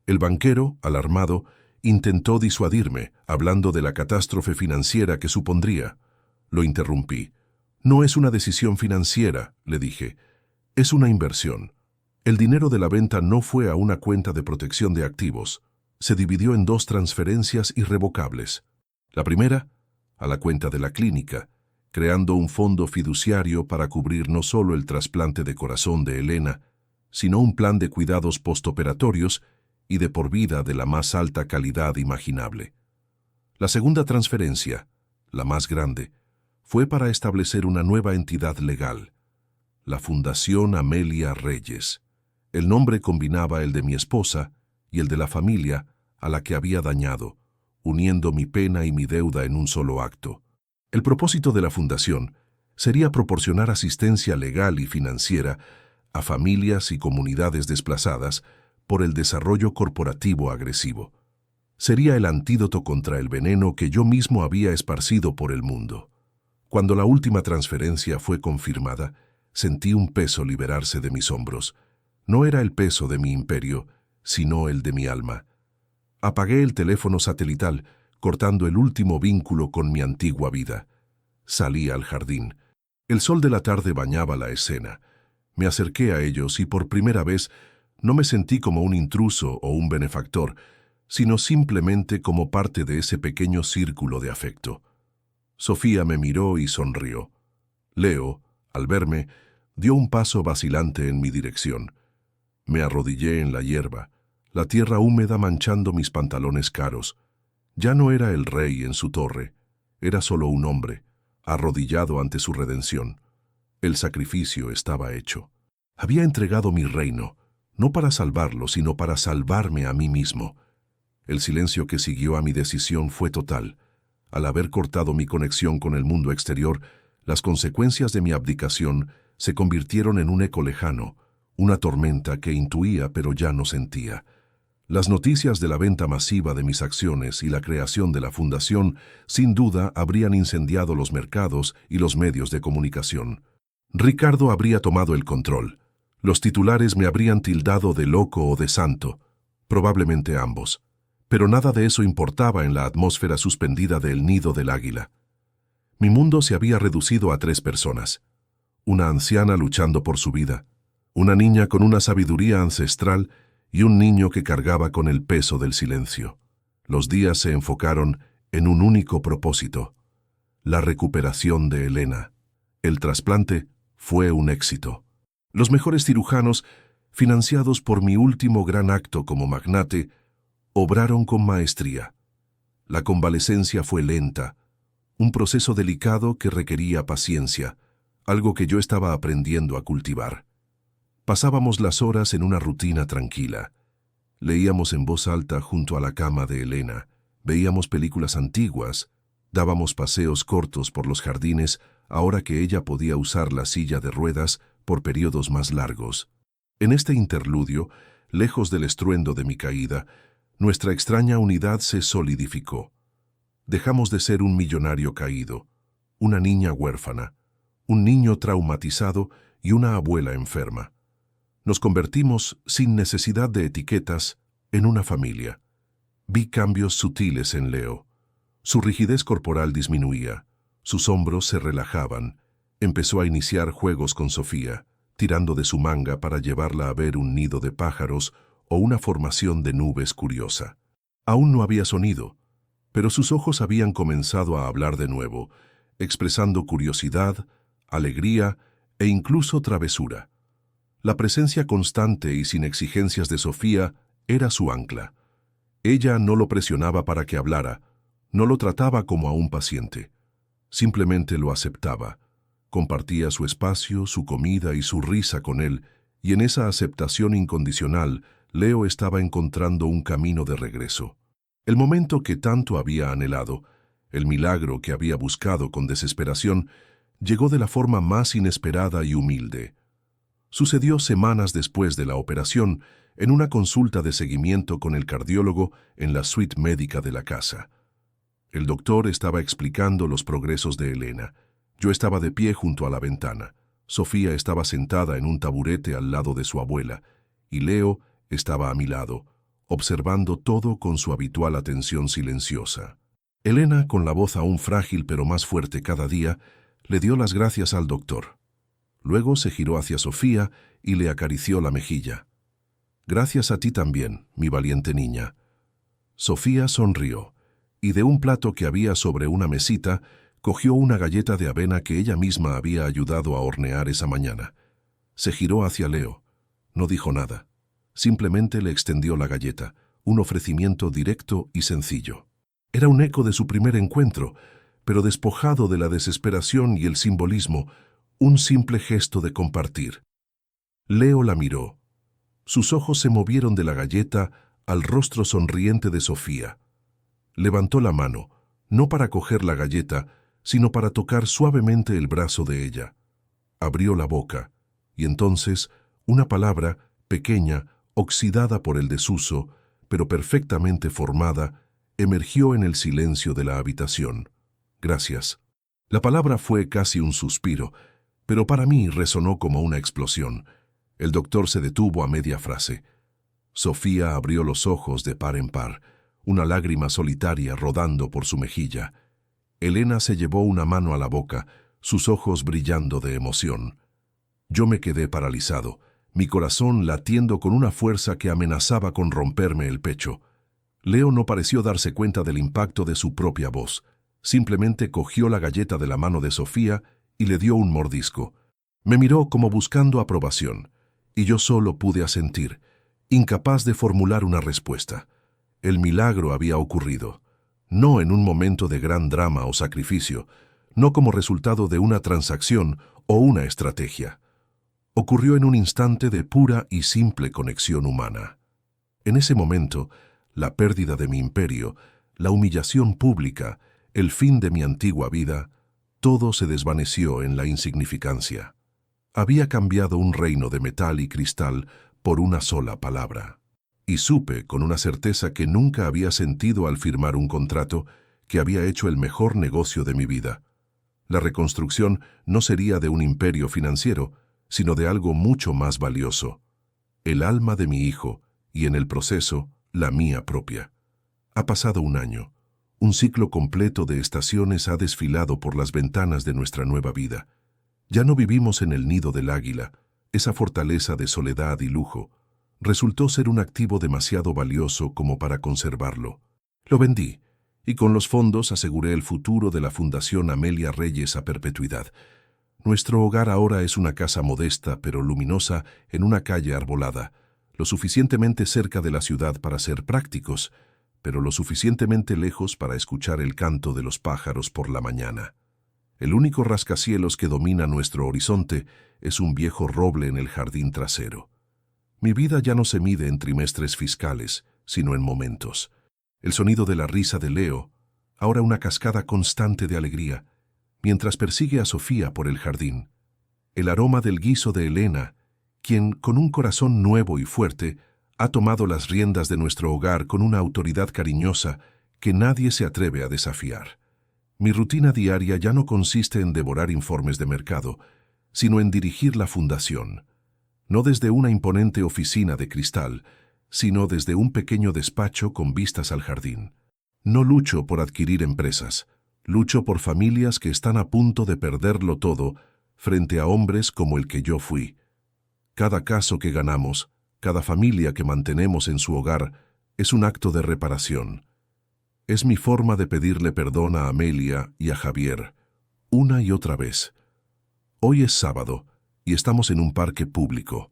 El banquero, alarmado, intentó disuadirme, hablando de la catástrofe financiera que supondría. Lo interrumpí. No es una decisión financiera, le dije. Es una inversión. El dinero de la venta no fue a una cuenta de protección de activos. Se dividió en 2 transferencias irrevocables. La primera, a la cuenta de la clínica, creando un fondo fiduciario para cubrir no solo el trasplante de corazón de Elena, sino un plan de cuidados postoperatorios y de por vida de la más alta calidad imaginable. La segunda transferencia, la más grande, fue para establecer una nueva entidad legal, la Fundación Amelia Reyes. El nombre combinaba el de mi esposa y el de la familia a la que había dañado, uniendo mi pena y mi deuda en un solo acto. El propósito de la fundación sería proporcionar asistencia legal y financiera a familias y comunidades desplazadas por el desarrollo corporativo agresivo. Sería el antídoto contra el veneno que yo mismo había esparcido por el mundo. Cuando la última transferencia fue confirmada, sentí un peso liberarse de mis hombros. No era el peso de mi imperio, sino el de mi alma. Apagué el teléfono satelital, cortando el último vínculo con mi antigua vida. Salí al jardín. El sol de la tarde bañaba la escena. Me acerqué a ellos y por primera vez no me sentí como un intruso o un benefactor, sino simplemente como parte de ese pequeño círculo de afecto. Sofía me miró y sonrió. Leo, al verme, dio un paso vacilante en mi dirección. Me arrodillé en la hierba, la tierra húmeda manchando mis pantalones caros. Ya no era el rey en su torre, era solo un hombre, arrodillado ante su redención. El sacrificio estaba hecho. Había entregado mi reino, no para salvarlo, sino para salvarme a mí mismo. El silencio que siguió a mi decisión fue total. Al haber cortado mi conexión con el mundo exterior, las consecuencias de mi abdicación se convirtieron en un eco lejano, una tormenta que intuía pero ya no sentía. Las noticias de la venta masiva de mis acciones y la creación de la fundación, sin duda, habrían incendiado los mercados y los medios de comunicación. Ricardo habría tomado el control. Los titulares me habrían tildado de loco o de santo, probablemente ambos. Pero nada de eso importaba en la atmósfera suspendida del nido del águila. Mi mundo se había reducido a 3 personas. Una anciana luchando por su vida, una niña con una sabiduría ancestral y un niño que cargaba con el peso del silencio. Los días se enfocaron en un único propósito: la recuperación de Elena. El trasplante fue un éxito. Los mejores cirujanos, financiados por mi último gran acto como magnate, obraron con maestría. La convalecencia fue lenta, un proceso delicado que requería paciencia, algo que yo estaba aprendiendo a cultivar. Pasábamos las horas en una rutina tranquila. Leíamos en voz alta junto a la cama de Elena, veíamos películas antiguas, dábamos paseos cortos por los jardines ahora que ella podía usar la silla de ruedas por periodos más largos. En este interludio, lejos del estruendo de mi caída, nuestra extraña unidad se solidificó. Dejamos de ser un millonario caído, una niña huérfana, un niño traumatizado y una abuela enferma. Nos convertimos, sin necesidad de etiquetas, en una familia. Vi cambios sutiles en Leo. Su rigidez corporal disminuía, sus hombros se relajaban. Empezó a iniciar juegos con Sofía, tirando de su manga para llevarla a ver un nido de pájaros o una formación de nubes curiosa. Aún no había sonido, pero sus ojos habían comenzado a hablar de nuevo, expresando curiosidad, alegría e incluso travesura. La presencia constante y sin exigencias de Sofía era su ancla. Ella no lo presionaba para que hablara, no lo trataba como a un paciente. Simplemente lo aceptaba. Compartía su espacio, su comida y su risa con él, y en esa aceptación incondicional, Leo estaba encontrando un camino de regreso. El momento que tanto había anhelado, el milagro que había buscado con desesperación, llegó de la forma más inesperada y humilde. Sucedió semanas después de la operación, en una consulta de seguimiento con el cardiólogo en la suite médica de la casa. El doctor estaba explicando los progresos de Elena. Yo estaba de pie junto a la ventana. Sofía estaba sentada en un taburete al lado de su abuela, y Leo estaba a mi lado, observando todo con su habitual atención silenciosa. Elena, con la voz aún frágil pero más fuerte cada día, le dio las gracias al doctor. Luego se giró hacia Sofía y le acarició la mejilla. «Gracias a ti también, mi valiente niña». Sofía sonrió, y de un plato que había sobre una mesita, cogió una galleta de avena que ella misma había ayudado a hornear esa mañana. Se giró hacia Leo. No dijo nada. Simplemente le extendió la galleta, un ofrecimiento directo y sencillo. Era un eco de su primer encuentro, pero despojado de la desesperación y el simbolismo, un simple gesto de compartir. Leo la miró. Sus ojos se movieron de la galleta al rostro sonriente de Sofía. Levantó la mano, no para coger la galleta, sino para tocar suavemente el brazo de ella. Abrió la boca, y entonces una palabra, pequeña, oxidada por el desuso, pero perfectamente formada, emergió en el silencio de la habitación. «Gracias». La palabra fue casi un suspiro, pero para mí resonó como una explosión. El doctor se detuvo a media frase. Sofía abrió los ojos de par en par, una lágrima solitaria rodando por su mejilla. Elena se llevó una mano a la boca, sus ojos brillando de emoción. Yo me quedé paralizado, mi corazón latiendo con una fuerza que amenazaba con romperme el pecho. Leo no pareció darse cuenta del impacto de su propia voz. Simplemente cogió la galleta de la mano de Sofía y le dio un mordisco. Me miró como buscando aprobación, y yo solo pude asentir, incapaz de formular una respuesta. El milagro había ocurrido, no en un momento de gran drama o sacrificio, no como resultado de una transacción o una estrategia. Ocurrió en un instante de pura y simple conexión humana. En ese momento, la pérdida de mi imperio, la humillación pública, el fin de mi antigua vida, todo se desvaneció en la insignificancia. Había cambiado un reino de metal y cristal por una sola palabra. Y supe, con una certeza que nunca había sentido al firmar un contrato, que había hecho el mejor negocio de mi vida. La reconstrucción no sería de un imperio financiero, sino de algo mucho más valioso. El alma de mi hijo, y en el proceso, la mía propia. Ha pasado un año. Un ciclo completo de estaciones ha desfilado por las ventanas de nuestra nueva vida. Ya no vivimos en el nido del águila, esa fortaleza de soledad y lujo. Resultó ser un activo demasiado valioso como para conservarlo. Lo vendí, y con los fondos aseguré el futuro de la Fundación Amelia Reyes a perpetuidad. Nuestro hogar ahora es una casa modesta pero luminosa en una calle arbolada, lo suficientemente cerca de la ciudad para ser prácticos, pero lo suficientemente lejos para escuchar el canto de los pájaros por la mañana. El único rascacielos que domina nuestro horizonte es un viejo roble en el jardín trasero. Mi vida ya no se mide en trimestres fiscales, sino en momentos. El sonido de la risa de Leo, ahora una cascada constante de alegría, mientras persigue a Sofía por el jardín. El aroma del guiso de Elena, quien, con un corazón nuevo y fuerte, ha tomado las riendas de nuestro hogar con una autoridad cariñosa que nadie se atreve a desafiar. Mi rutina diaria ya no consiste en devorar informes de mercado, sino en dirigir la fundación. No desde una imponente oficina de cristal, sino desde un pequeño despacho con vistas al jardín. No lucho por adquirir empresas, lucho por familias que están a punto de perderlo todo frente a hombres como el que yo fui. Cada caso que ganamos, cada familia que mantenemos en su hogar, es un acto de reparación. Es mi forma de pedirle perdón a Amelia y a Javier, una y otra vez. Hoy es sábado, y estamos en un parque público.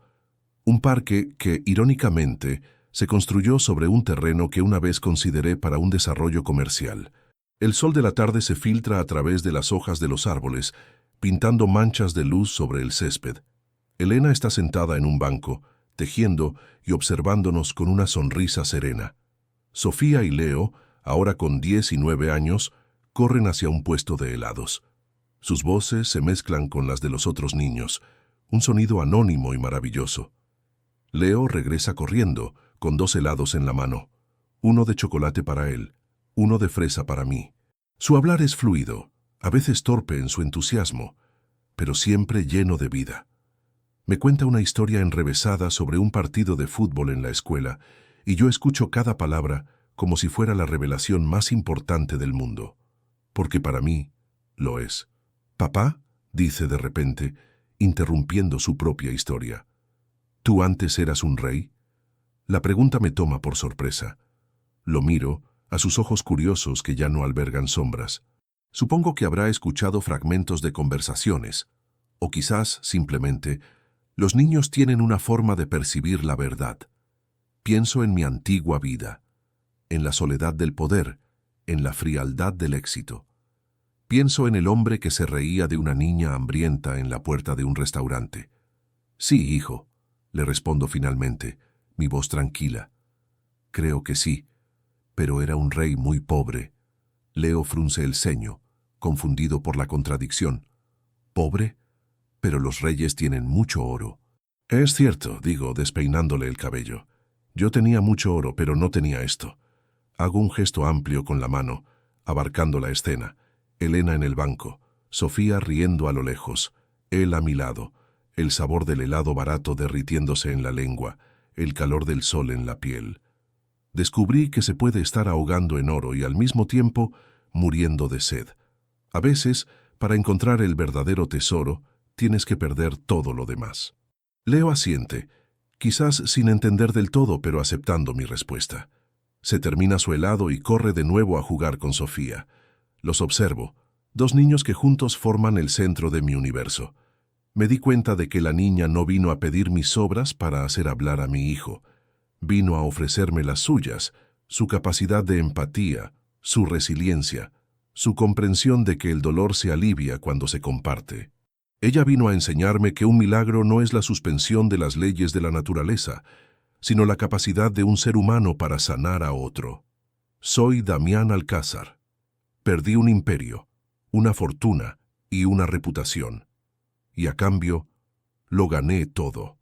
Un parque que, irónicamente, se construyó sobre un terreno que una vez consideré para un desarrollo comercial. El sol de la tarde se filtra a través de las hojas de los árboles, pintando manchas de luz sobre el césped. Elena está sentada en un banco, tejiendo y observándonos con una sonrisa serena. Sofía y Leo, ahora con 10 y 9 años, corren hacia un puesto de helados. Sus voces se mezclan con las de los otros niños, un sonido anónimo y maravilloso. Leo regresa corriendo, con 2 helados en la mano, uno de chocolate para él, uno de fresa para mí. Su hablar es fluido, a veces torpe en su entusiasmo, pero siempre lleno de vida. Me cuenta una historia enrevesada sobre un partido de fútbol en la escuela, y yo escucho cada palabra como si fuera la revelación más importante del mundo. Porque para mí lo es. «Papá», dice de repente, interrumpiendo su propia historia, «¿tú antes eras un rey?». La pregunta me toma por sorpresa. Lo miro, a sus ojos curiosos que ya no albergan sombras. Supongo que habrá escuchado fragmentos de conversaciones, o quizás, simplemente, los niños tienen una forma de percibir la verdad. Pienso en mi antigua vida, en la soledad del poder, en la frialdad del éxito. Pienso en el hombre que se reía de una niña hambrienta en la puerta de un restaurante. «Sí, hijo», le respondo finalmente, mi voz tranquila. «Creo que sí, pero era un rey muy pobre». Leo frunce el ceño, confundido por la contradicción. «¿Pobre? Pero los reyes tienen mucho oro». «Es cierto», digo, despeinándole el cabello. «Yo tenía mucho oro, pero no tenía esto». Hago un gesto amplio con la mano, abarcando la escena. Elena en el banco, Sofía riendo a lo lejos, él a mi lado, el sabor del helado barato derritiéndose en la lengua, el calor del sol en la piel. Descubrí que se puede estar ahogando en oro y al mismo tiempo muriendo de sed. A veces, para encontrar el verdadero tesoro, tienes que perder todo lo demás. Leo asiente, quizás sin entender del todo, pero aceptando mi respuesta. Se termina su helado y corre de nuevo a jugar con Sofía. Los observo, dos niños que juntos forman el centro de mi universo. Me di cuenta de que la niña no vino a pedir mis obras para hacer hablar a mi hijo. Vino a ofrecerme las suyas, su capacidad de empatía, su resiliencia, su comprensión de que el dolor se alivia cuando se comparte. Ella vino a enseñarme que un milagro no es la suspensión de las leyes de la naturaleza, sino la capacidad de un ser humano para sanar a otro. Soy Damián Alcázar. Perdí un imperio, una fortuna y una reputación. Y a cambio, lo gané todo.